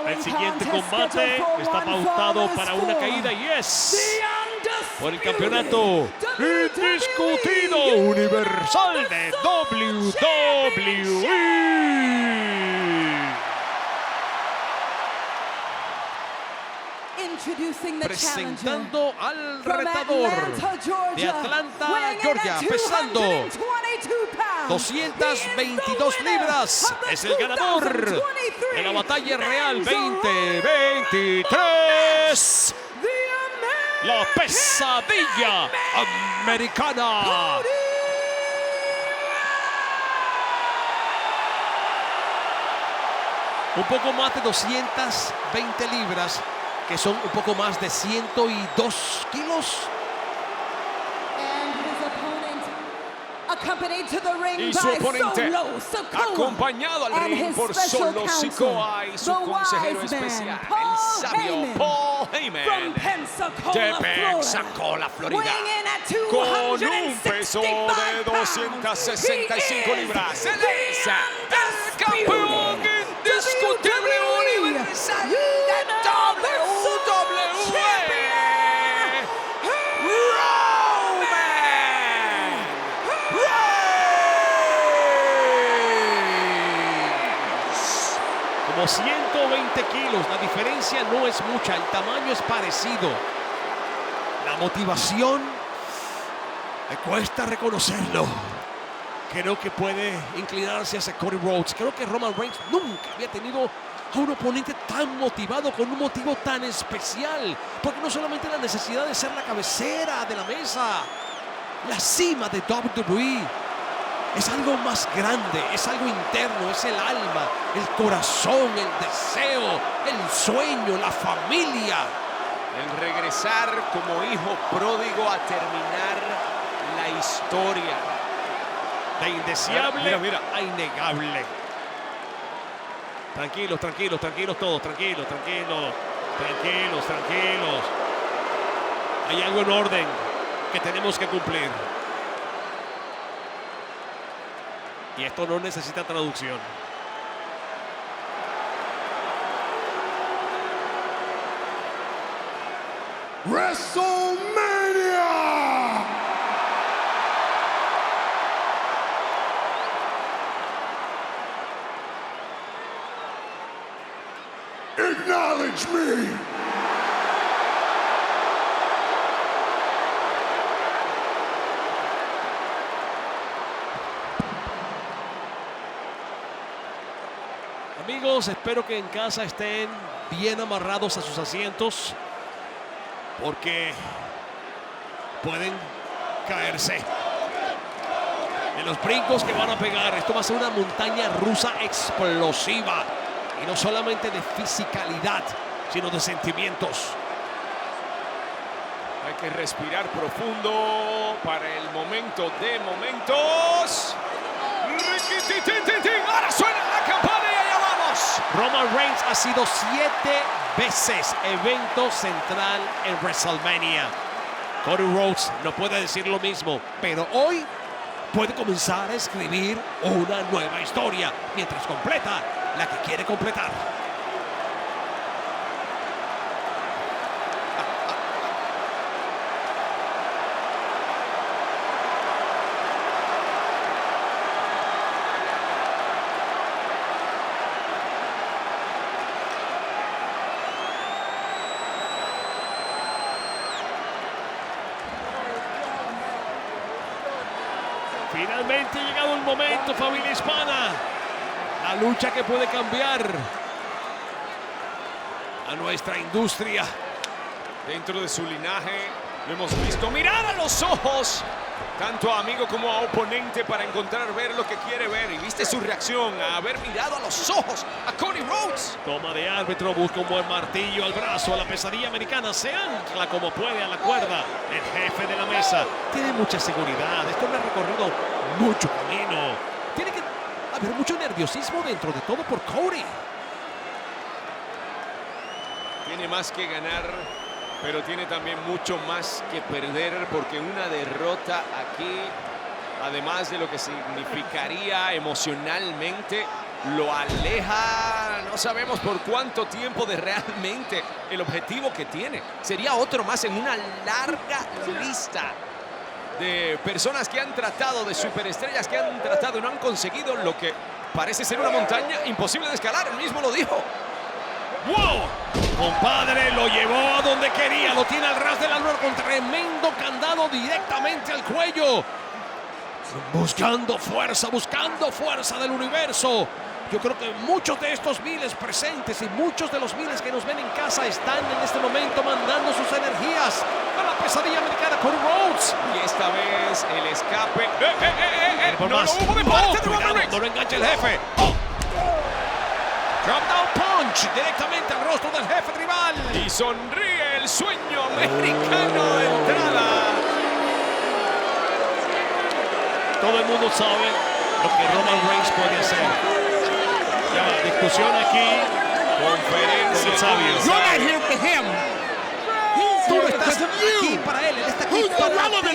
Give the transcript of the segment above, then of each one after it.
El siguiente combate está pautado para una caída y es por el campeonato indiscutido universal de WWE. Presentando al retador de Atlanta, Georgia, pesando 222 libras. Es el ganador de la Batalla Real 2023. La pesadilla americana. Un poco más de 220 libras, que son un poco más de 102 kilos. Y su oponente, acompañado al ring por Solo Sikoa y su consejero especial, el sabio Paul Heyman, de Pensacola, Florida, con un peso de 265 libras. Él es el campeón indiscutible universal de WWE. Como 120 kilos, la diferencia no es mucha, el tamaño es parecido. La motivación, me cuesta reconocerlo. Creo que puede inclinarse hacia Cody Rhodes. Creo que Roman Reigns nunca había tenido a un oponente tan motivado, con un motivo tan especial. Porque no solamente la necesidad de ser la cabecera de la mesa, la cima de WWE. Es algo más grande, es algo interno, es el alma, el corazón, el deseo, el sueño, la familia. El regresar como hijo pródigo a terminar la historia. De indeseable Mira. a innegable. Tranquilos todos, tranquilos. Hay algo en orden que tenemos que cumplir. Y esto no necesita traducción. WrestleMania! Acknowledge me! Amigos, espero que en casa estén bien amarrados a sus asientos, porque pueden caerse en los brincos que van a pegar. Esto va a ser una montaña rusa explosiva, y no solamente de fisicalidad, sino de sentimientos. Hay que respirar profundo para el momento de momentos. Ahora suena la campana y allá vamos. Roman Reigns ha sido 7 veces evento central en WrestleMania. Cody Rhodes no puede decir lo mismo, pero hoy puede comenzar a escribir una nueva historia mientras completa la que quiere completar. Finalmente ha llegado el momento, familia hispana. La lucha que puede cambiar a nuestra industria. Dentro de su linaje lo hemos visto mirar a los ojos, tanto a amigo como a oponente, para encontrar ver lo que quiere ver. Y viste su reacción a haber mirado a los ojos a Cody Rhodes. Toma de árbitro, busca un buen martillo al brazo. A la pesadilla americana se ancla como puede a la cuerda. El jefe de la mesa tiene mucha seguridad. Esto le ha recorrido mucho camino. Tiene que haber mucho nerviosismo dentro de todo por Cody. Tiene más que ganar, pero tiene también mucho más que perder, porque una derrota aquí, además de lo que significaría emocionalmente, lo aleja, no sabemos por cuánto tiempo, de realmente el objetivo que tiene. Sería otro más en una larga lista de personas que han tratado, de superestrellas que han tratado y no han conseguido lo que parece ser una montaña imposible de escalar. Él mismo lo dijo. ¡Wow! Compadre, lo llevó a donde quería. Lo tiene al ras del albero con tremendo candado directamente al cuello. Buscando fuerza del universo. Yo creo que muchos de estos miles presentes y muchos de los miles que nos ven en casa están en este momento mandando sus energías a la pesadilla americana Cody Rhodes. Y esta vez el escape. No lo hubo de parte de Roman Reigns. No lo engancha el jefe. Drop down punch directamente al rostro del jefe tribal. Y sonríe el sueño americano de entrada. Todo el mundo sabe lo que Roman Reigns puede hacer. Ya, discusión aquí. Conferencia sabios. You're not here for him. Tú no estás aquí para él está aquí para ti.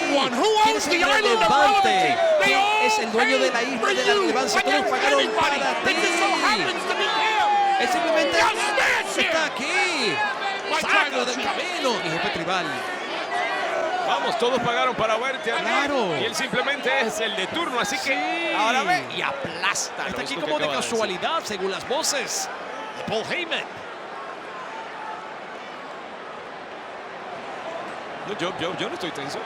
¿Quién es el relevante? ¿Quién es el dueño de la isla de la relevancia? Todos pagaron para ti. Él simplemente está aquí. Sácalo del camino, mi jefe tribal. Vamos, todos pagaron para verte. Claro. Y él simplemente es el de turno, así que ahora ve y aplasta. Está aquí como de casualidad, según las voces de Paul Heyman. Yo no estoy tenso.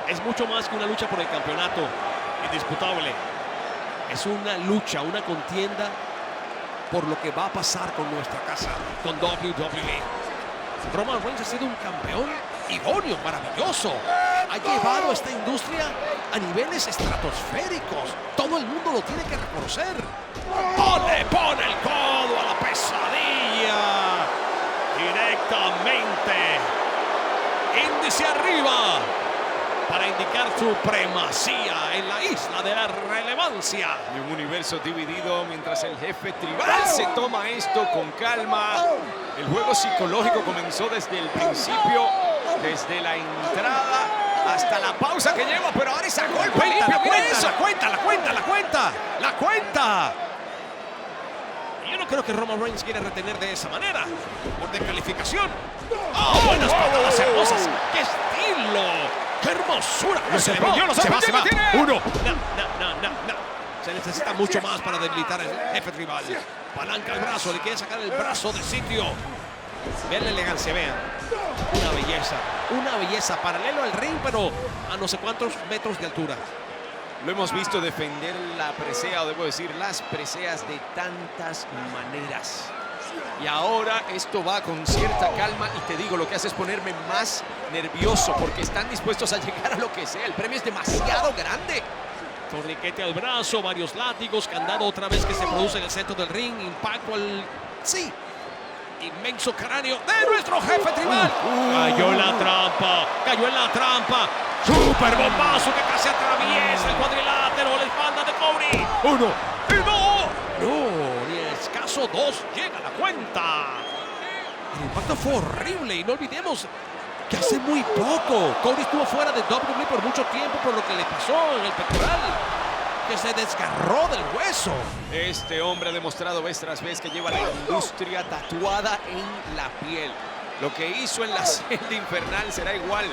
Es mucho más que una lucha por el campeonato, indisputable. Es una lucha, una contienda por lo que va a pasar con nuestra casa, con WWE. Roman Reigns ha sido un campeón idóneo, maravilloso. Ha llevado a esta industria a niveles estratosféricos. Todo el mundo lo tiene que reconocer. Le pone el codo a la pesadilla. Directamente. Índice arriba. Para indicar supremacía en la isla de la relevancia. Y un universo dividido mientras el jefe tribal se toma esto con calma. El juego psicológico comenzó desde el principio, desde la entrada hasta la pausa que lleva, pero ahora esa golpe limpio. La cuenta. Yo no creo que Roman Reigns quiera retener de esa manera. Por descalificación. Buenas patadas hermosas. ¡Qué estilo! ¡Qué hermosura! Se va. Uno. No. Se necesita mucho más para debilitar al jefe tribal. Palanca el brazo, le quiere sacar el brazo de sitio. Vean la elegancia, vean. Una belleza. Paralelo al ring, pero a no sé cuántos metros de altura. Lo hemos visto defender la presea, o debo decir, las preseas de tantas maneras. Y ahora esto va con cierta calma y te digo, lo que hace es ponerme más nervioso porque están dispuestos a llegar a lo que sea. El premio es demasiado grande. Torniquete al brazo, varios látigos, candado otra vez que se produce en el centro del ring, impacto al... Sí, inmenso cráneo de nuestro jefe tribal. Cayó en la trampa. Super bombazo que casi atraviesa el cuadrilátero, la espalda de Cody. Uno y dos. No, ni escaso dos llega la cuenta. El impacto fue horrible y no olvidemos que hace muy poco Cody estuvo fuera de WWE por mucho tiempo por lo que le pasó en el pectoral, que se desgarró del hueso. Este hombre ha demostrado vez tras vez que lleva la industria tatuada en la piel. Lo que hizo en la celda infernal será igual.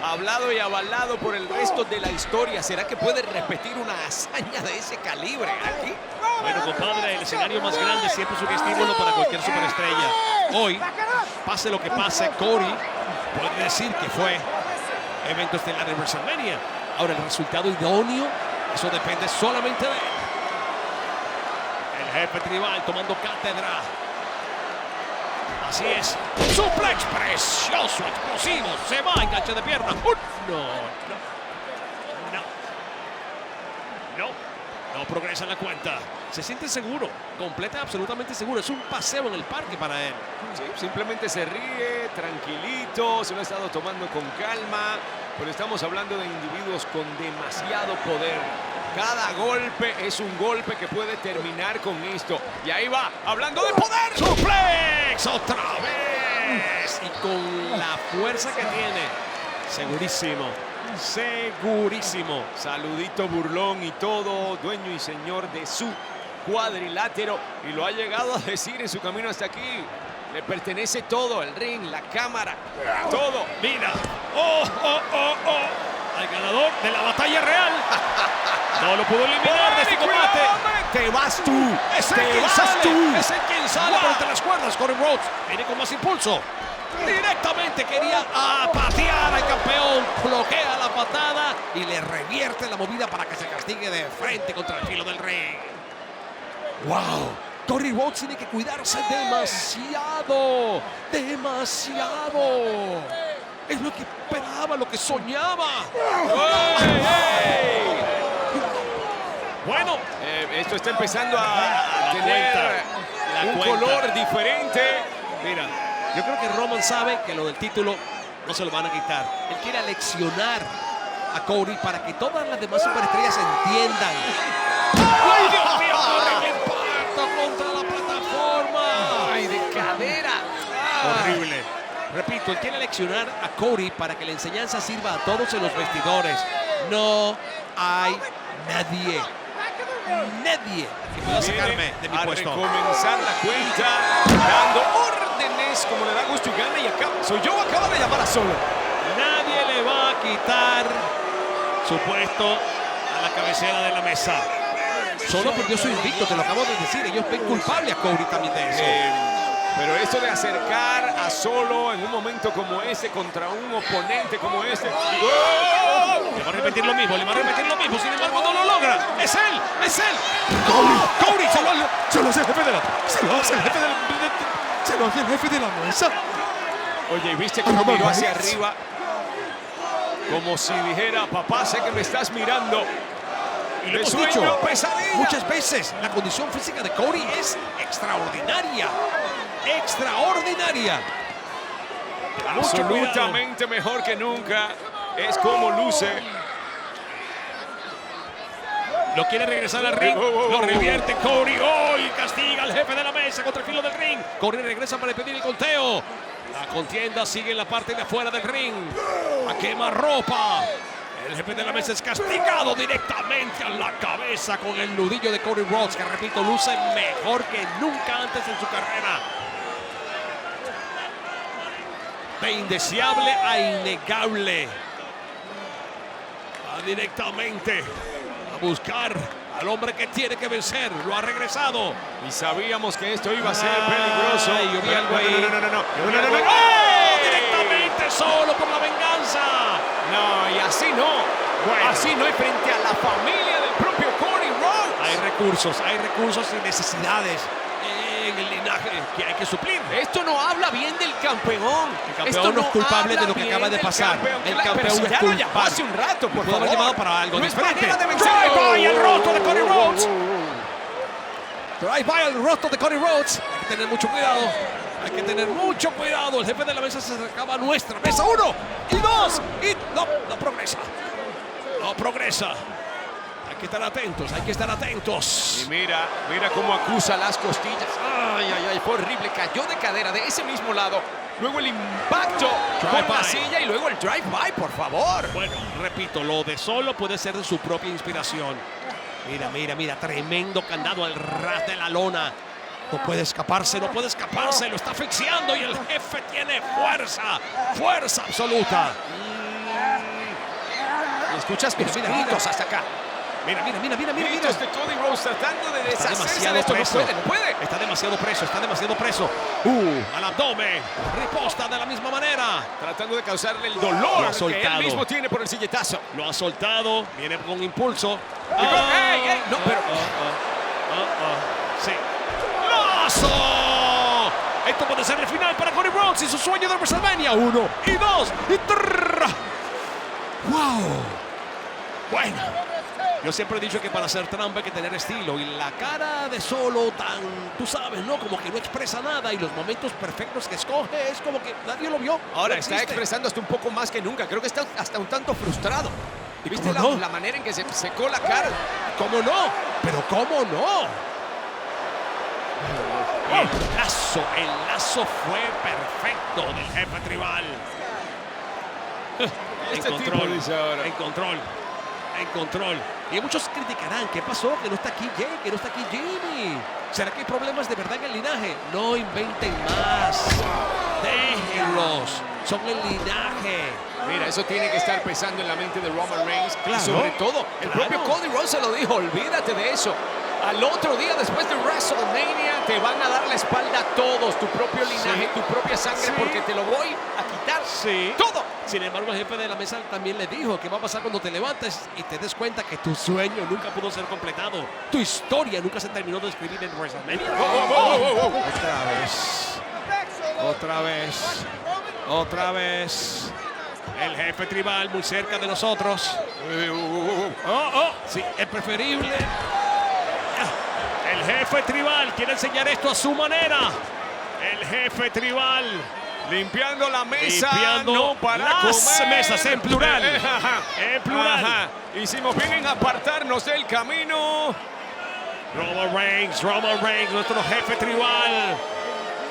Hablado y avalado por el resto de la historia. ¿Será que puede repetir una hazaña de ese calibre aquí? Bueno, compadre, el escenario más grande siempre es un estímulo para cualquier superestrella. Hoy, pase lo que pase, Cody puede decir que fue evento estelar en WrestleMania. Ahora, el resultado idóneo, eso depende solamente de él. El jefe tribal tomando cátedra. Así es. Suplex precioso, explosivo. Se va, enganche de pierna. No progresa en la cuenta. Se siente seguro, completa, absolutamente seguro. Es un paseo en el parque para él. Sí, simplemente se ríe, tranquilito, se lo ha estado tomando con calma. Pero estamos hablando de individuos con demasiado poder. Cada golpe es un golpe que puede terminar con esto. Y ahí va, hablando de poder. ¡Suplex! ¡Otra vez! Y con la fuerza que tiene. Segurísimo. Segurísimo. Saludito burlón y todo, dueño y señor de su cuadrilátero. Y lo ha llegado a decir en su camino hasta aquí. Le pertenece todo, el ring, la cámara, todo. Mira. Al ganador de la batalla real. No lo pudo eliminar de este combate. Te vas tú. Es el quien sale. Es el quien sale por entre las cuerdas. Cody Rhodes viene con más impulso. Directamente quería patear al campeón. Bloquea la patada y le revierte la movida para que se castigue de frente contra el filo del ring. ¡Wow! Cody Rhodes tiene que cuidarse demasiado. Demasiado. Es lo que esperaba, lo que soñaba. ¡Hey! Bueno, esto está empezando a tener un color diferente. Mira, yo creo que Roman sabe que lo del título no se lo van a quitar. Él quiere aleccionar a Cody para que todas las demás superestrellas entiendan. ¡Ay, Dios mío! ¡Corre el impacto contra la plataforma! ¡Ay, de cadera! Horrible. Repito, él quiere aleccionar a Cody para que la enseñanza sirva a todos en los vestidores. No hay nadie que pueda sacarme de mi puesto. A recomenzar la cuenta, dando órdenes como le da gusto y gana, y acaba de llamar a Solo. Nadie le va a quitar su puesto a la cabecera de la mesa. Solo perdió su invicto, te lo acabo de decir. Ellos ven culpable a Cody también de eso. Pero esto de acercar a Solo en un momento como este contra un oponente como este. Le va a repetir lo mismo, sin embargo no lo logra. ¡Es él! ¡Cody! Se lo hace el jefe de la... Se lo hace el jefe de la mesa. Oye, ¿viste cómo miró hacia arriba? Como si dijera, papá, sé que me estás mirando. Y lo hemos dicho muchas veces, la condición física de Cody es extraordinaria. Extraordinaria. Absolutamente mejor que nunca. Es como luce. Lo quiere regresar al ring. Lo revierte Cody. Y castiga al jefe de la mesa contra el filo del ring. Cody regresa para pedir el conteo. La contienda sigue en la parte de afuera del ring. A quemarropa. El jefe de la mesa es castigado directamente a la cabeza con el nudillo de Cody Rhodes, que repito, luce mejor que nunca antes en su carrera. De indeseable a innegable. Va directamente a buscar al hombre que tiene que vencer. Lo ha regresado. Y sabíamos que esto iba a ser peligroso. Yo vi algo ahí. No. Directamente solo por la venganza. No, y así no. Bueno. Así no, y frente a la familia del propio Cody Rhodes. Hay recursos y necesidades en el linaje que hay que suplir. Esto no habla bien del campeón. El campeón no es culpable de lo que acaba de pasar. El campeón es culpable. Hace un rato, por favor. Pudo haber llamado para algo diferente. Drive-by el rostro de Cody Rhodes. Drive-by el rostro de Cody Rhodes. Hay que tener mucho cuidado. Hay que tener mucho cuidado. El jefe de la mesa se acercaba a nuestra mesa. 1 y 2. Y no progresa. No progresa. Hay que estar atentos. Y mira cómo acusa las costillas. Ay, fue horrible. Cayó de cadera de ese mismo lado. Luego el impacto con la silla y luego el drive-by, por favor. Bueno, repito, lo de Solo puede ser de su propia inspiración. Mira, tremendo candado al ras de la lona. No puede escaparse, lo está asfixiando y el jefe tiene fuerza absoluta. Y escuchas gritos hasta acá. Mira. Gritos de Cody Rhodes tratando de deshacerse de esto. No puede. Está demasiado preso. Al abdomen. Riposta de la misma manera. Tratando de causarle el dolor que él mismo tiene por el silletazo. Lo ha soltado. Viene con impulso. No, pero... Sí. ¡Lazo! Esto puede ser el final para Cody Rhodes y su sueño de WrestleMania. 1 y 2 y 3. ¡Wow! Bueno, yo siempre he dicho que para hacer trampa hay que tener estilo. Y la cara de Solo tú sabes, ¿no? Como que no expresa nada. Y los momentos perfectos que escoge es como que nadie lo vio. Ahora está expresando hasta un poco más que nunca. Creo que está hasta un tanto frustrado. ¿Y viste la manera en que se secó la cara? ¿Cómo no? Pero ¿cómo no? El lazo fue perfecto del jefe tribal. En control. Y muchos criticarán, ¿qué pasó? Que no está aquí Jay, que no está aquí Jimmy. ¿Será que hay problemas de verdad en el linaje? No inventen más. Déjenlos. Son el linaje. Mira, eso tiene que estar pesando en la mente de Roman Reigns. Claro, y sobre todo, el propio Cody Rhodes se lo dijo, olvídate de eso. Al otro día, después de WrestleMania, te van a dar la espalda a todos, tu propio linaje, tu propia sangre, porque te lo voy a quitar todo. Sin embargo, el jefe de la mesa también le dijo que va a pasar cuando te levantes y te des cuenta que tu sueño nunca pudo ser completado. Tu historia nunca se terminó de escribir en WrestleMania. Otra vez. El jefe tribal muy cerca de nosotros. Sí, es preferible. El jefe tribal quiere enseñar esto a su manera. El jefe tribal limpiando la mesa, limpiando no para las comer. mesas en plural. En plural. Ajá. Y si nos vienen a apartarnos del camino. Roman Reigns, nuestro jefe tribal.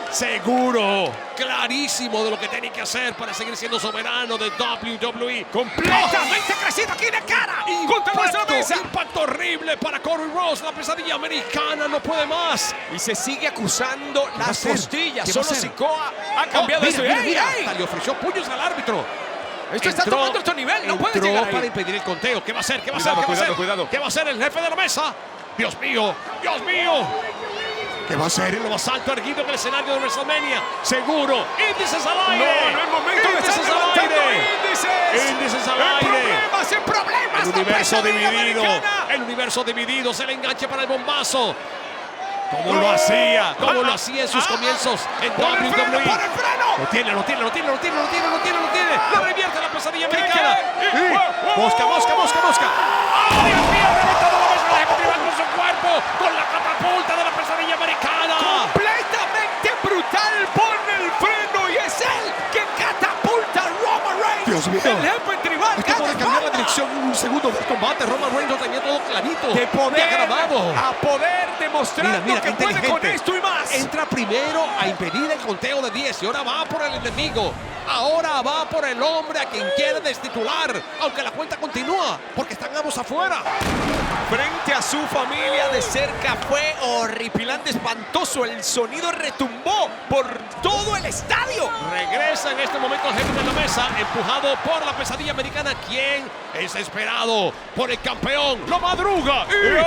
Seguro, clarísimo de lo que tiene que hacer para seguir siendo soberano de WWE. Completamente crecido aquí de cara. Contra nuestra mesa. Impacto horrible para Cody Rhodes. La pesadilla americana no puede más. Y se sigue acusando las costillas. ¿Qué va a Solo hacer? Sikoa ha cambiado esto. Mira. Hasta le ofreció puños al árbitro. Esto está tomando otro nivel. No puede llegar ahí. Para impedir el conteo. ¿Qué va a hacer? Cuidado. ¿Qué va a hacer el jefe de la mesa? Dios mío. ¿Qué va a hacer en lo más alto erguido en el escenario de WrestleMania? Seguro. Índices al aire. No es momento de estar levantando Índices al aire. Problemas. El universo dividido. Se le enganche para el bombazo. Como lo hacía en sus comienzos en WWE. Lo tiene. Lo revierte la pesadilla americana. Mosca. ¡Oh, Dios mío! Reventado la mesa, la jefe tribal con su cuerpo, con la catapulta de la pesadilla americana. Completamente brutal. Pone el freno y es él que catapulta a Roman Reigns. Dios mío. El jefe tribal. Es que puede cambiar la dirección en un segundo del combate. Roman Reigns lo tenía todo clarito. De poder diagramado. a poder demostrar Mira, que puede con esto y más. Entra primero a impedir el conteo de 10 y ahora va por el enemigo. Ahora va por el hombre a quien quiere destitular, aunque la cuenta continúa, porque están ambos afuera. Frente a su familia de cerca fue horripilante, espantoso. El sonido retumbó por todo el estadio. Regresa en este momento el jefe de la mesa, empujado por la pesadilla americana, quien es esperado por el campeón. Lo madruga y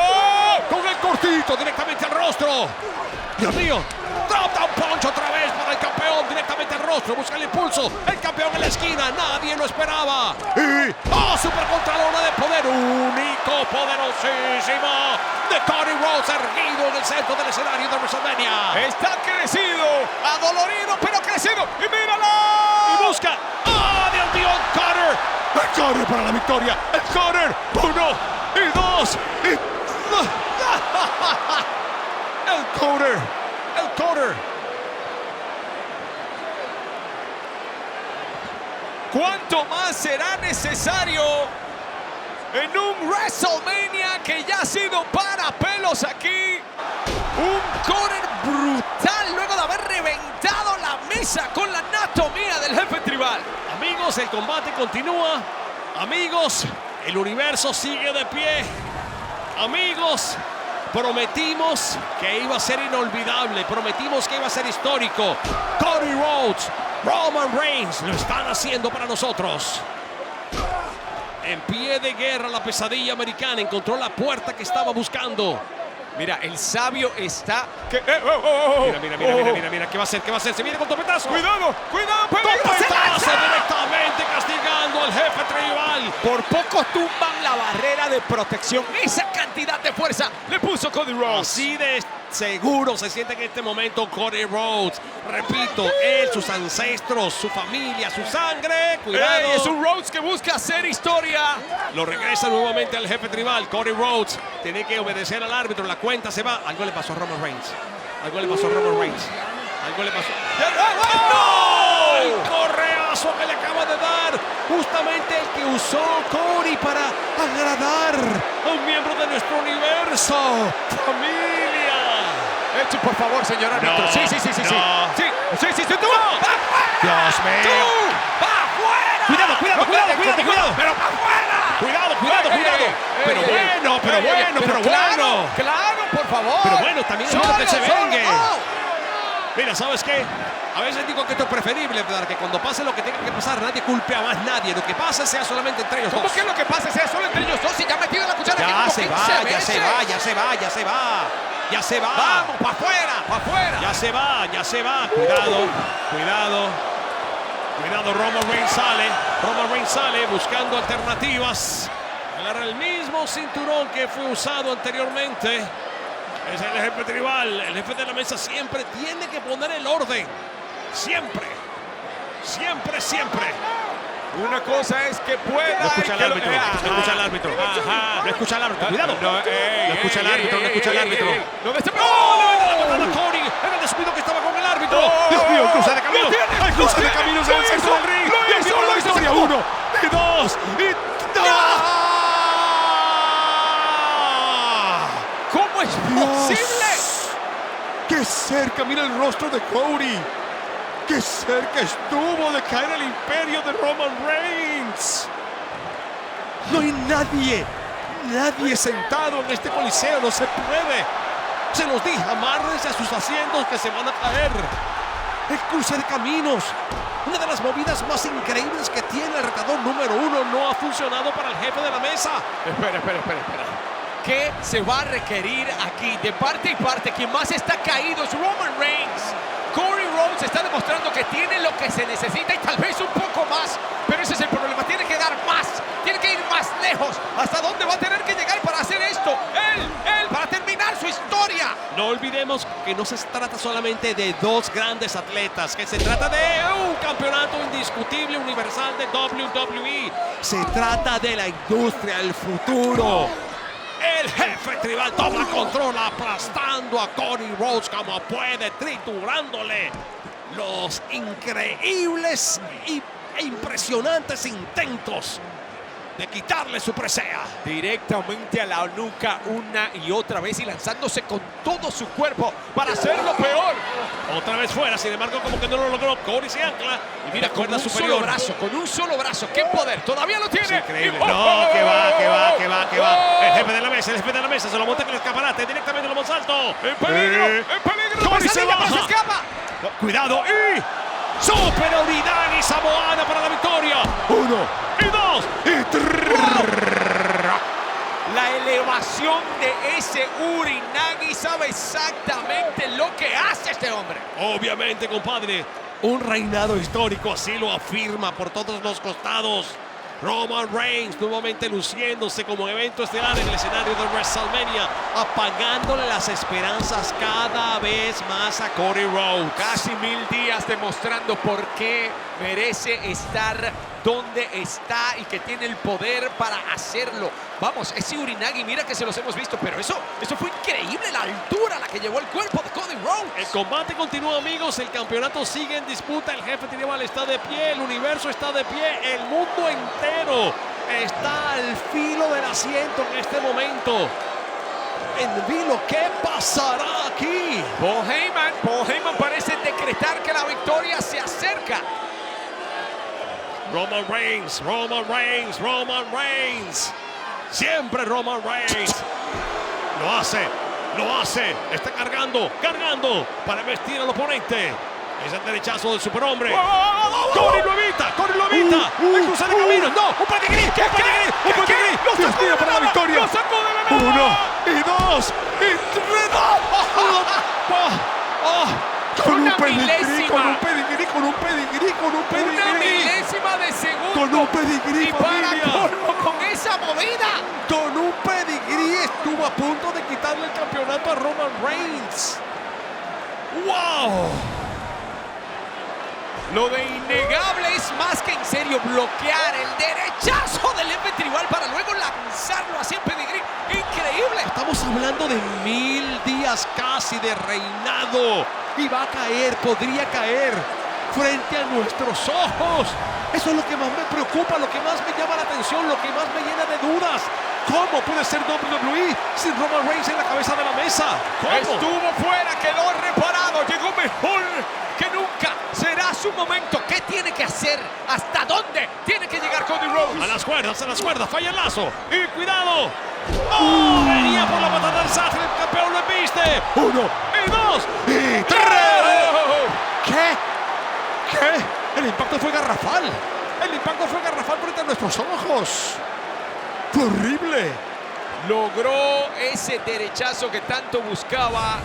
con el cortito directamente al rostro. Dios mío, drop down punch otra vez para el campeón directamente al rostro. Busca el impulso. El campeón en la esquina, nadie lo esperaba. Y super contralona de poder, único, poderosísimo de Cody Rhodes, erguido en el centro del escenario de WrestleMania. Está crecido, adolorido, pero crecido. Y míralo. Y busca. Dios mío, el Cutter para la victoria. El Cutter, 1 y 2 y... El Cutter. ¿Cuánto más será necesario en un WrestleMania que ya ha sido para pelos aquí? Un Cutter brutal luego de haber reventado la mesa con la anatomía del jefe tribal. Amigos, el combate continúa. Amigos, el universo sigue de pie. Amigos, prometimos que iba a ser inolvidable. Prometimos que iba a ser histórico. Cody Rhodes, Roman Reigns lo están haciendo para nosotros. En pie de guerra, la pesadilla americana encontró la puerta que estaba buscando. Mira, el sabio está... Mira, ¿qué va a hacer? Se viene con topetazo. Cuidado, Topetazo directamente castigando al jefe tribal. Por poco tumban la barrera de protección. Esa cantidad de fuerza le puso Cody Rhodes. Así de seguro se siente en este momento Cody Rhodes. Repito, él, sus ancestros, su familia, su sangre. Cuidado. Es un Rhodes que busca hacer historia. Lo regresa nuevamente al jefe tribal. Cody Rhodes tiene que obedecer al árbitro. La cuenta se va. Algo le pasó a Roman Reigns. Algo le pasó. ¡No! El correazo que le acaba de dar. Justamente el que usó Cody para agradar a un miembro de nuestro universo. ¡Familia! Esto, por favor, señor árbitro. No, Sí. no. Sí. ¡Tú! Dios mío. ¡Va afuera! Cuidado. cuidado. Pero afuera. Cuidado. Pero bueno. Claro, por favor. Pero bueno, también es bueno que se vengue. Oh. Mira, ¿sabes qué? A veces digo que esto es preferible, ¿verdad? Que cuando pase lo que tenga que pasar, nadie culpe a más nadie. Lo que pase sea solamente entre ellos dos. ¿Cómo que lo que pasa sea solo entre ellos dos y ya metido la cuchara? Ya se va. Vamos, para afuera. Ya se va. Cuidado, Roman Reigns sale buscando alternativas. Agarra el mismo cinturón que fue usado anteriormente. Es el jefe tribal. El jefe de la mesa siempre tiene que poner el orden. Siempre. Una cosa es que pueda... No escucha el árbitro. No escucha el árbitro. Cuidado. No escucha el árbitro. Cody. Era el descuido que estaba con el árbitro. Dios mío, cruce de caminos. Hay cruce de caminos en el centro del ring. Lo hizo. 1 y 2 y... ¿Cómo es posible? ¡Qué cerca! Mira el rostro de Cody. ¡Qué cerca estuvo de caer el imperio de Roman Reigns! No hay nadie sentado en este coliseo. No se puede. Se los dije, amárrense a sus asientos que se van a caer. El cruce de caminos. Una de las movidas más increíbles que tiene el retador número 1 no ha funcionado para el jefe de la mesa. Espera. ¿Qué se va a requerir aquí? De parte y parte, quien más está caído es Roman Reigns. Cody Rhodes está demostrando que tiene lo que se necesita y tal vez un poco más. Pero ese es el problema, tiene que dar más. Tiene que ir más lejos. ¿Hasta dónde va a tener que llegar para hacer esto? Él, para terminar su historia. No olvidemos que no se trata solamente de dos grandes atletas, que se trata de un campeonato indiscutible universal de WWE. Se trata de la industria, el futuro. El jefe tribal toma control aplastando a Cody Rhodes como puede, triturándole los increíbles e impresionantes intentos de quitarle su presea. Directamente a la nuca una y otra vez y lanzándose con todo su cuerpo para hacerlo peor. Otra vez fuera, sin embargo, como que no lo logró. Cody se ancla y mira, con un solo brazo. ¡Qué poder! ¡Todavía lo tiene! Es increíble. No, que va. El jefe de la mesa se lo monta con el escaparate directamente en lo más alto. ¡En peligro! Cody se baja. Se escapa. No, cuidado y... superioridad y samoana para la victoria. 1 y 2 y 3. La elevación de ese Urinagi sabe exactamente lo que hace este hombre. Obviamente, compadre, un reinado histórico, así lo afirma por todos los costados. Roman Reigns nuevamente luciéndose como evento estelar en el escenario de WrestleMania, apagándole las esperanzas cada vez más a Cody Rhodes. Casi 1000 días demostrando por qué merece estar donde está y que tiene el poder para hacerlo. Vamos, ese Urinagi, mira que se los hemos visto, pero eso fue increíble, la altura a la que llevó el cuerpo de Cody Rhodes. El combate continúa, amigos, el campeonato sigue en disputa, el jefe tribal está de pie, el universo está de pie, el mundo entero está al filo del asiento en este momento. En vilo, ¿qué pasará aquí? Paul Heyman parece decretar que la victoria se acerca. Roman Reigns. Siempre Roman Reigns. Lo hace. Está cargando para vestir al oponente. Es el derechazo del superhombre. Cody lo evita. El cruce de caminos. No, un pedigrí. Dios mío, para la victoria. Lo sacó de la 1 y 2 y 3. Con un pedigrí. Una milésima de segundo. Con un pedigrí, y para colmo con esa movida. Con un pedigrí estuvo a punto de quitarle el campeonato a Roman Reigns. ¡Wow! Lo de innegable es más que en serio bloquear el derechazo del jefe tribal para luego lanzarlo así en pedigrí. ¡Increíble! Estamos hablando de 1000 días casi de reinado. Y va a caer, podría caer frente a nuestros ojos. Eso es lo que más me preocupa, lo que más me llama la atención, lo que más me llena de dudas. ¿Cómo puede ser WWE sin Roman Reigns en la cabeza de la mesa? ¿Cómo? Estuvo fuera, quedó reparado, llegó mejor que nunca. Será su momento. ¿Qué tiene que hacer? ¿Hasta dónde tiene que llegar Cody Rhodes? A las cuerdas, falla el lazo. ¡Y cuidado! ¡Oh! Venía por la patada del Sastre, el campeón lo embiste. 1, y 2, y 3. ¿Qué? El impacto fue garrafal. El impacto fue garrafal frente a nuestros ojos. ¡Fue horrible! Logró ese derechazo que tanto buscaba.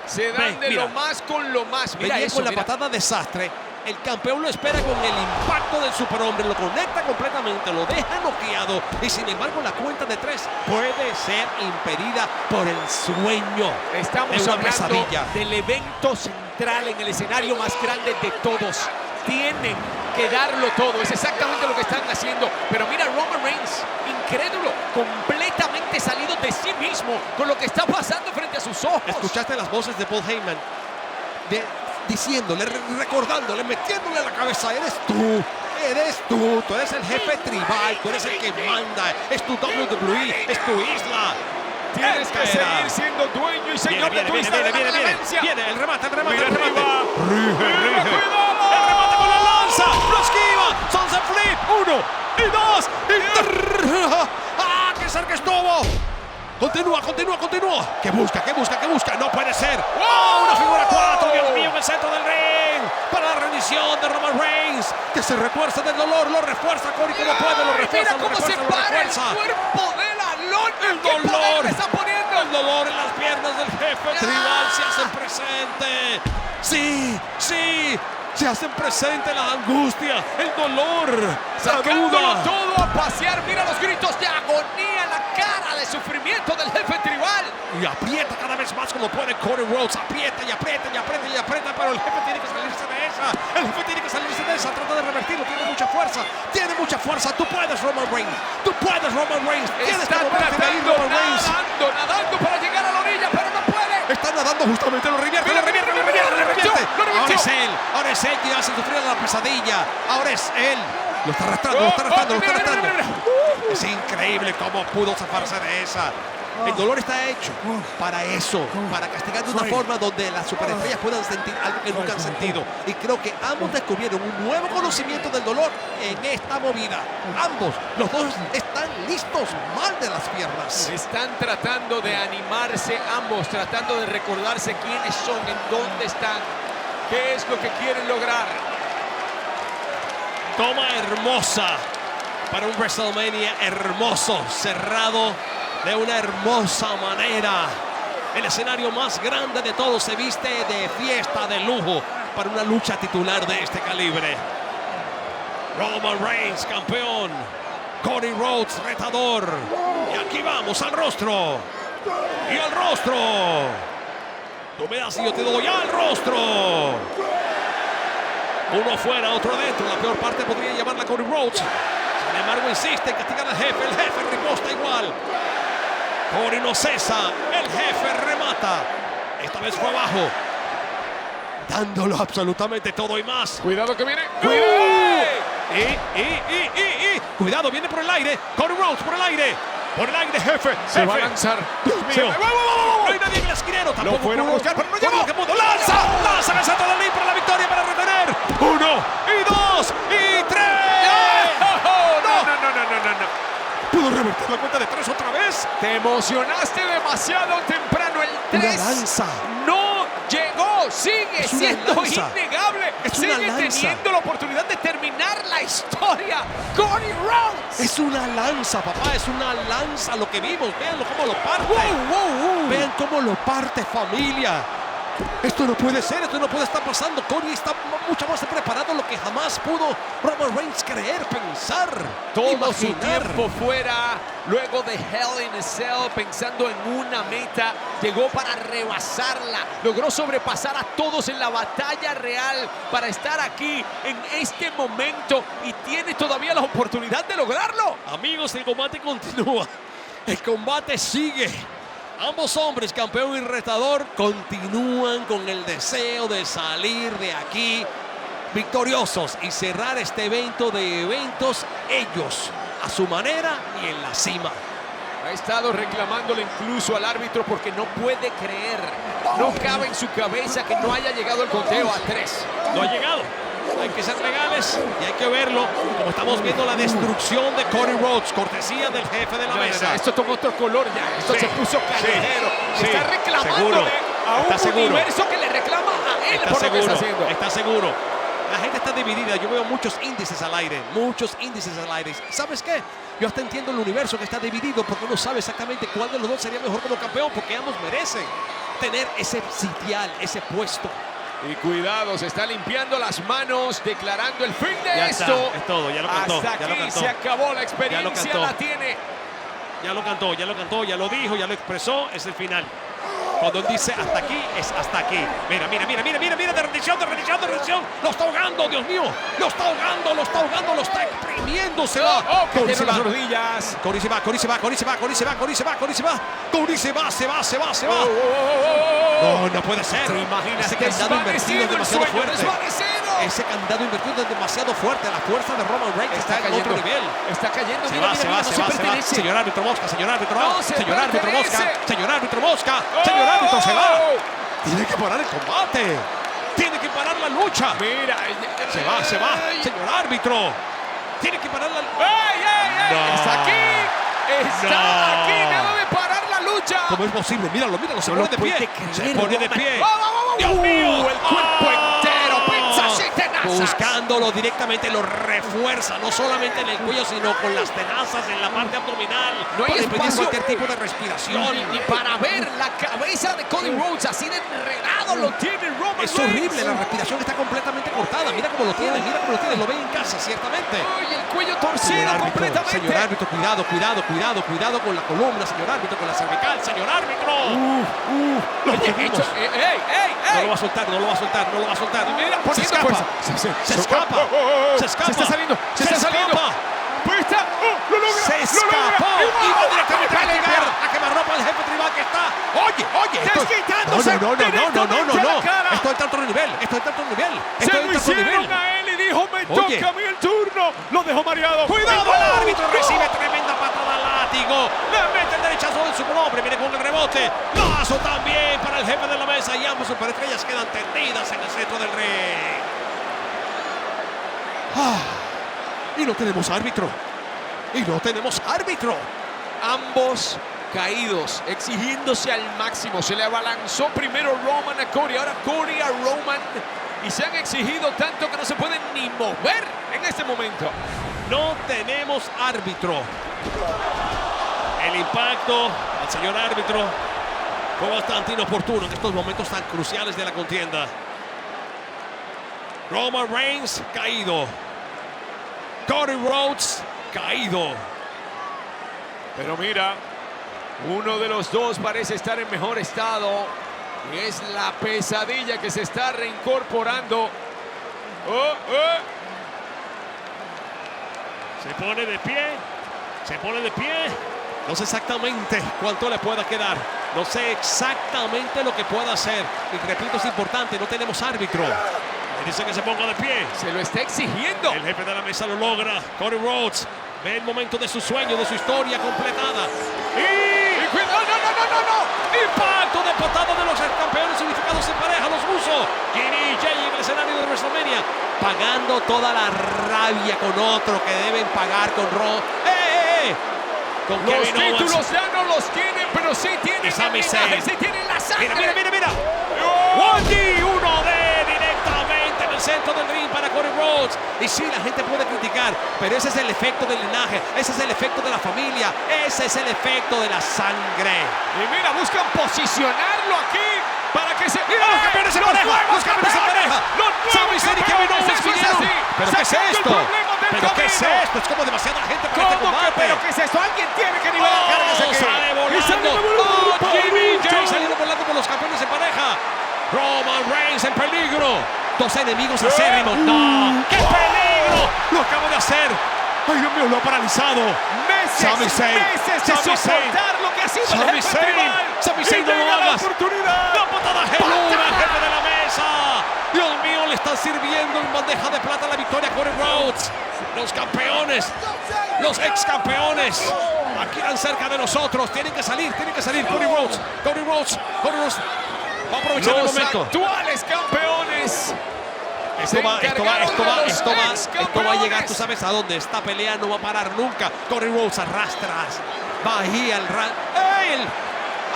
Se dan de mira, lo más con lo más. Mira venía eso, con la mira. patada desastre. El campeón lo espera con el impacto del superhombre, lo conecta completamente, lo deja noqueado y sin embargo la cuenta de 3 puede ser impedida por el sueño. Estamos de una hablando pesadilla. del evento central en el escenario más grande de todos. Tienen que darlo todo, es exactamente lo que están haciendo. Pero mira, Roman Reigns, incrédulo, completamente salido de sí mismo con lo que está pasando frente a sus ojos. ¿Escuchaste las voces de Paul Heyman? Diciéndole, recordándole, metiéndole a la cabeza, eres tú eres el jefe tribal, tú eres el que manda, es tu WWE, es tu isla. Tienes que seguir siendo dueño y señor de tu isla de la violencia. Viene el remate. Mira Rige. arriba. El remate con la lanza, lo esquiva, Sunset Flip, 1, y 2, y 3. ¡Ah, qué cerca estuvo! Continúa. ¿Qué busca? No puede ser. ¡Oh! Una figura 4, Dios mío, en el centro del ring. Para la rendición de Roman Reigns, que se refuerza del dolor, lo refuerza Cody como puede, lo refuerza, Mira cómo se para el cuerpo de la lona. El ¿Qué dolor poder está poniendo? El dolor en las piernas del jefe tribal se hacen presente. Sí, se hacen presente la angustia, el dolor, Sacándolo todo a pasear. Mira los gritos de agonía, la cara de sufrimiento del jefe tribal. Y aprieta cada vez más como puede Cody Rhodes. Aprieta, pero el jefe tiene que salirse de esa. Trata de revertirlo, tiene mucha fuerza. Tú puedes, Roman Reigns. Tienes que Está moverte de ahí, tratando, Roman Reigns. nadando para llegar a la orilla, pero no puede. Está nadando justamente, lo revierte. Ahora es él que hace sufrir la pesadilla. Ahora es él. Lo está arrastrando. Mira. Es increíble cómo pudo zafarse de esa. El dolor está hecho para eso, para castigar de una forma donde las superestrellas puedan sentir algo que nunca han sentido. Y creo que ambos descubrieron un nuevo conocimiento del dolor en esta movida. Los dos están listos mal de las piernas. Están tratando de animarse ambos, tratando de recordarse quiénes son, en dónde están, qué es lo que quieren lograr. Toma hermosa para un WrestleMania hermoso, cerrado de una hermosa manera. El escenario más grande de todos se viste de fiesta, de lujo, para una lucha titular de este calibre. Roman Reigns, campeón. Cody Rhodes, retador. Y aquí vamos al rostro. Y al rostro. Tú me das y yo te doy al rostro. Uno fuera, otro adentro. La peor parte podría llamarla Cody Rhodes. Sin embargo, insiste en castigar al jefe. El jefe riposta igual. Cody no cesa. El jefe remata. Esta vez fue abajo. Dándolo absolutamente todo y más. Cuidado que viene. Cuidado, viene por el aire. Cody Rhodes por el aire. Por el aire, jefe. Se va a lanzar. Dios mío. No hay nadie en el esquinero. Tampoco Lo fueron a buscar, pero no llegó. Lanza en el centro del ring para la victoria, para retener. 1, y 2, y 3. No. ¿Pudo revertir la cuenta de 3 otra vez? Te emocionaste demasiado temprano. El 3 Una lanza. no llegó. Sigue Es una siendo lanza. innegable. Es una Sigue lanza. teniendo la oportunidad de terminar la historia. Cody Rhodes. Es una lanza, papá. Es una lanza lo que vimos. Véanlo cómo lo parte. Vean cómo lo parte, familia. Esto no puede ser, esto no puede estar pasando. Cody está mucho más preparado de lo que jamás pudo Roman Reigns creer, pensar, Todo su imaginar. tiempo fuera, luego de Hell in a Cell, pensando en una meta, llegó para rebasarla, logró sobrepasar a todos en la batalla real para estar aquí en este momento y tiene todavía la oportunidad de lograrlo. Amigos, el combate continúa. El combate sigue. Ambos hombres, campeón y retador, continúan con el deseo de salir de aquí victoriosos y cerrar este evento de eventos ellos a su manera y en la cima. Ha estado reclamándole incluso al árbitro porque no puede creer, no cabe en su cabeza que no haya llegado el conteo a 3. No ha llegado. Hay que ser legales y hay que verlo. Como estamos viendo la destrucción de Cody Rhodes, cortesía del jefe de la mesa. Esto tomó otro color ya. Esto se puso callejero. Sí, está reclamándole seguro. a un Está seguro. universo que le reclama a él Está por seguro, lo que está haciendo. está seguro. La gente está dividida. Yo veo muchos índices al aire. Muchos índices al aire. ¿Sabes qué? Yo hasta entiendo el universo que está dividido porque uno sabe exactamente cuál de los dos sería mejor como campeón, porque ambos merecen tener ese sitial, ese puesto. Y cuidado, se está limpiando las manos, declarando el fin de Ya esto. está, es todo, ya lo cantó. Hasta ya lo aquí cantó. se acabó la experiencia, Ya lo cantó. la tiene. Ya lo cantó, ya lo cantó, ya lo dijo, ya lo expresó, es el final. Cuando él dice hasta aquí, es hasta aquí. Mira, mira, mira, mira, mira, mira, de rendición, de rendición, de rendición. Lo está ahogando, Dios mío. Lo está ahogando, lo está ahogando, lo está exprimiendo. Se va. Cody se va. Las rodillas. Cody se va, Cody se va, Cody se va, Cody se va, Cody se va, Cody se va. Cody se va, se va, se va, se va. No, no puede ser. ¿Te imaginas? Ese candado invertido es demasiado fuerte. Desvanecido. Ese candado invertido es demasiado fuerte. La fuerza de Roman Reigns está en otro nivel. Está cayendo. Se Mira, va, mira, se mira, va, no se va, se va. pertenece. Señor árbitro Mosca, señor árbitro, No se señor árbitro pertenece. Mosca, señor árbitro Mosca, señor árbitro se va. Tiene que parar el combate. Tiene que parar la lucha. Mira. Se va, se va. Señor árbitro. Tiene que parar la lucha. ¡Ey, ey, ey! No. Está aquí. Está No. aquí. Debe parar la lucha. ¿Cómo es posible? Míralo, míralo. Se No pone lo de pie. puede creer, Se pone de Roman. pie. ¡Oh! ¡Dios mío! El cuerpo entero. Pinza así, tenazas. Buscándolo directamente, lo refuerza, no solamente en el cuello, sino con las tenazas en la parte abdominal. No hay para impedir espacio. cualquier tipo de respiración. Ni para ver la cabeza de Cody Rhodes así de enredado lo tiene Roman Es Reigns. horrible, la respiración está completamente cortada. Mira cómo lo tiene, mira cómo lo tiene. Lo ven en casa, ciertamente. Ay, el cuello Señor torcido árbitro, completamente. señor árbitro, cuidado, cuidado, cuidado, cuidado con la columna, señor árbitro, con la cervical, señor árbitro. Lo Oye, vimos. ey, No ey. lo va a soltar, no lo va a soltar, no lo va a soltar. Mira, Se poniendo escapa, fuerza. se escapa, se escapa. Se está saliendo, se está saliendo. escapa. Pues está. Lo logra. Se escapó y va directamente a limpiar a quemarropa del jefe tribal que está. Oye, Desquitándose directamente a la cara. Esto está a otro nivel, esto está a otro nivel. Se Esto lo está a otro hicieron nivel. a él y dijo, me Oye. toca a mí el turno. Lo dejó mareado. Cuidado, ¡Oh! el árbitro recibe tremenda patada al látigo. Le mete el derechazo en su nombre, viene con el rebote. Lazo también para el jefe de la mesa y ambos superestrellas quedan tendidas en el centro del ring. Y no tenemos árbitro. Ambos caídos, exigiéndose al máximo. Se le abalanzó primero Roman a Cody, ahora Cody a Roman. Y se han exigido tanto que no se pueden ni mover en este momento. No tenemos árbitro. El impacto al señor árbitro fue bastante inoportuno en estos momentos tan cruciales de la contienda. Roman Reigns caído. Cody Rhodes caído. Pero mira, uno de los dos parece estar en mejor estado. Y es la pesadilla que se está reincorporando. Se pone de pie. Se pone de pie. No sé exactamente cuánto le pueda quedar. No sé exactamente lo que pueda hacer. Y repito, es importante, no tenemos árbitro. Le dice que se ponga de pie. Se lo está exigiendo. El jefe de la mesa lo logra. Cody Rhodes ve el momento de su sueño, de su historia completada. Y cuidado, no. Impacto de patada de los campeones unificados en pareja, los rusos. Jimmy Jay en el escenario de WrestleMania, pagando toda la rabia con otro que deben pagar con Raw. Con Los Kevin Owens. títulos ya no los tienen, pero sí tienen Y Sami el Zayn. linaje, sí tienen la sangre. Mira. ¡Oh! 1D directamente en el centro del ring para Cody Rhodes. Y sí, la gente puede criticar, pero ese es el efecto del linaje, ese es el efecto de la familia, ese es el efecto de la sangre. Y mira, buscan posicionarlo aquí para que se... ¡Mira los campeones en pareja! ¡Los campeones en pareja! ¡Sami Zayn y Kevin Owens vinieron! ¿Pero qué es esto? ¿Pero qué es esto? Es como demasiada gente para este ¿Cómo que? combate. ¿Pero qué es esto? Alguien tiene que nivelar cargas aquí. Sale volando. Jimmy Jay saliendo volando con los campeones en pareja. Roman Reigns en peligro. Dos enemigos acérrimos. ¡No! ¡Qué peligro! Lo acabo de hacer. ¡Ay, Dios mío! Lo ha paralizado. Sami Zayn. Meses de Sami Zayn. soportar lo que ha sido Sami el jefe Zayn. tribal. Sami Zayn, Y no lo llega la hagas. oportunidad. La patada genuina, jefe de la mesa. Dios mío, le están sirviendo en bandeja de plata la victoria a Cody Rhodes. Los campeones, los ex campeones, aquí están cerca de nosotros. Tienen que salir. Cody Rhodes va a aprovechar el momento. Los actuales campeones. Esto va a llegar, tú sabes a dónde. Esta pelea no va a parar nunca. Cody Rhodes arrastra. Va ahí al ring. ¡Ey! El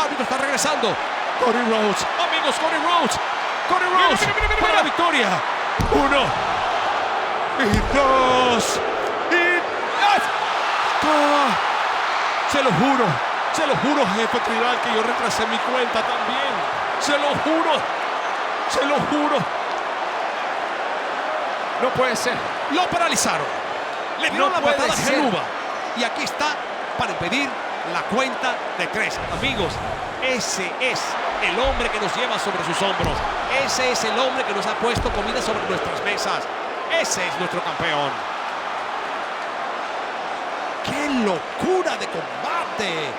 árbitro está regresando. Cody Rhodes, amigos, Cody Rhodes mira, para la victoria. 1 y 2 y se lo juro, jefe tribal, que yo retrasé mi cuenta también. Se lo juro. No puede ser. Lo paralizaron. Le dieron la patada a ser. Genuva. Y aquí está para impedir la cuenta de 3. Amigos, ese es el hombre que nos lleva sobre sus hombros. Ese es el hombre que nos ha puesto comida sobre nuestras mesas. Ese es nuestro campeón. ¡Qué locura de combate!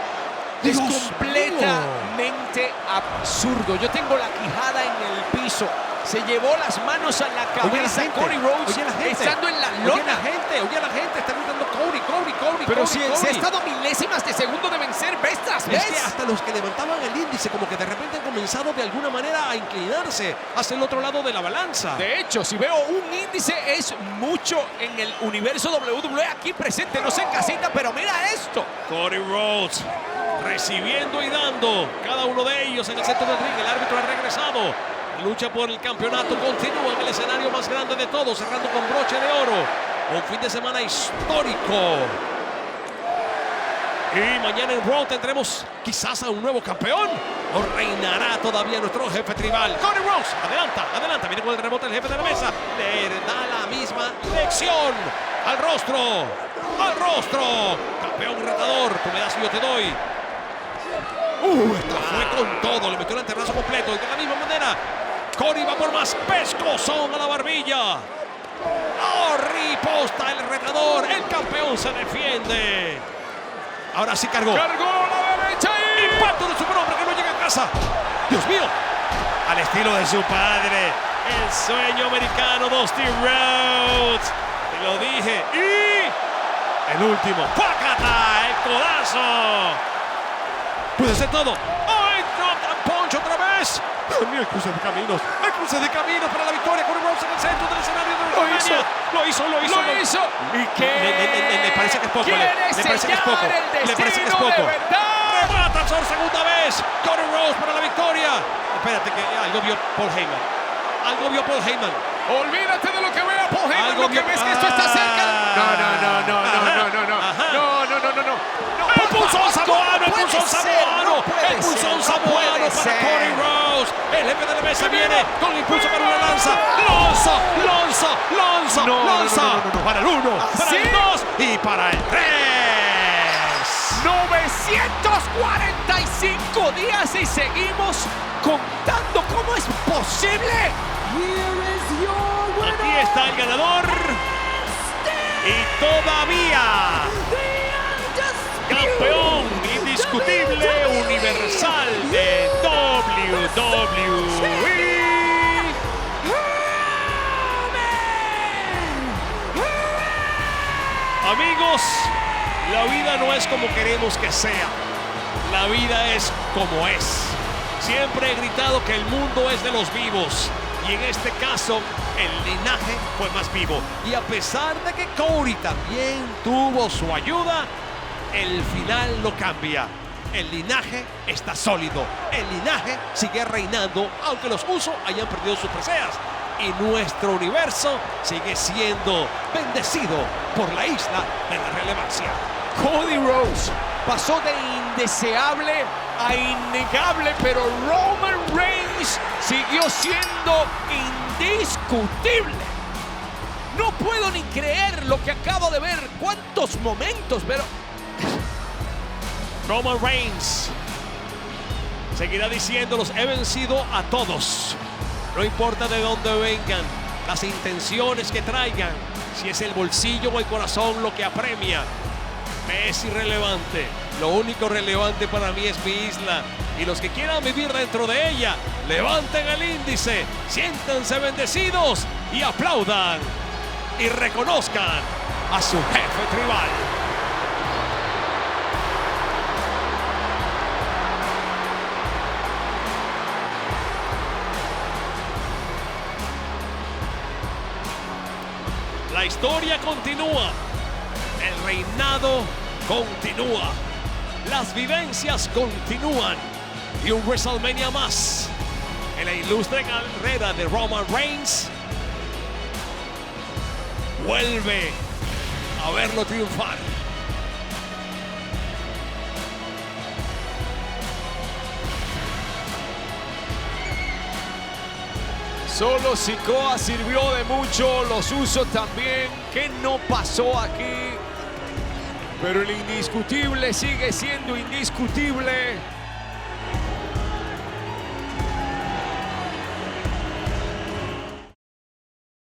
Es Dios completamente absurdo. Yo tengo la quijada en el piso. Se llevó las manos a la cabeza. Cody Rhodes estando en la lona. Oye la gente, está gritando Cody. Pero Cody, si Cody. se ha estado milésimas de segundo de vencer vez tras vez. Es que hasta los que levantaban el índice como que de repente han comenzado de alguna manera a inclinarse hacia el otro lado de la balanza. De hecho, si veo un índice es mucho en el universo WWE aquí presente. No sé en casita, pero mira esto. Cody Rhodes recibiendo y dando cada uno de ellos en el centro del ring. El árbitro ha regresado. La lucha por el campeonato continúa en el escenario más grande de todos, cerrando con broche de oro. Un fin de semana histórico. Y mañana en Raw tendremos quizás a un nuevo campeón. ¿O reinará todavía nuestro jefe tribal? Cody Rhodes, adelanta, viene con el rebote el jefe de la mesa. Le da la misma lección al rostro. Campeón retador, tú me das y yo te doy. Esta fue con todo, le metió el antebrazo completo. Y de la misma manera, Cody va por más pescozón a la barbilla. Riposta el retador, el campeón se defiende. Ahora sí cargó. Cargó la derecha y impacto de superhombre que no llega a casa. Dios mío. Al estilo de su padre, el sueño americano Dusty Rhodes. Te lo dije. Y el último. ¡Pácata! El codazo. Puede ser todo. ¡Ay, drop and punch otra vez! También el cruce de caminos. El cruce de caminos para la victoria. Cody Rhodes en el centro del escenario de WrestleMania. Lo hizo. ¿Y qué? Le parece que es poco. ¿Quiere Le parece que es sellar poco. el Le parece que es destino de poco. verdad? Remata por segunda vez. Cody Rhodes para la victoria. Espérate que algo vio Paul Heyman. Olvídate de lo que vea Paul Heyman. Algo Lo que vio- ves que esto está cerca. No. El pulsón samoano, el pulsón samoano para ser. Cody Rhodes. El jefe de la mesa viene con el impulso para una lanza. Lanza. Para el 1, para el 2 y para el 3. 945 días y seguimos contando. ¿Cómo es posible? Aquí está el ganador. Y todavía campeón indiscutible universal de WWE. Amigos, la vida no es como queremos que sea. La vida es como es. Siempre he gritado que el mundo es de los vivos. Y en este caso, el linaje fue más vivo. Y a pesar de que Cody también tuvo su ayuda, el final no cambia. El linaje está sólido. El linaje sigue reinando, aunque los Usos hayan perdido sus preseas. Y nuestro universo sigue siendo bendecido por la isla de la relevancia. Cody Rhodes pasó de indeseable a innegable, pero Roman Reigns siguió siendo indiscutible. No puedo ni creer lo que acabo de ver. Cuántos momentos, pero Roman Reigns seguirá diciéndolos: he vencido a todos. No importa de dónde vengan, las intenciones que traigan, si es el bolsillo o el corazón lo que apremia, me es irrelevante. Lo único relevante para mí es mi isla Y los que quieran vivir dentro de ella, levanten el índice, siéntanse bendecidos y aplaudan y reconozcan a su jefe tribal. La historia continúa, el reinado continúa, las vivencias continúan y un WrestleMania más en la ilustre carrera de Roman Reigns vuelve a verlo triunfar. Solo Sikoa sirvió de mucho, los usos también. ¿Qué no pasó aquí? Pero el indiscutible sigue siendo indiscutible.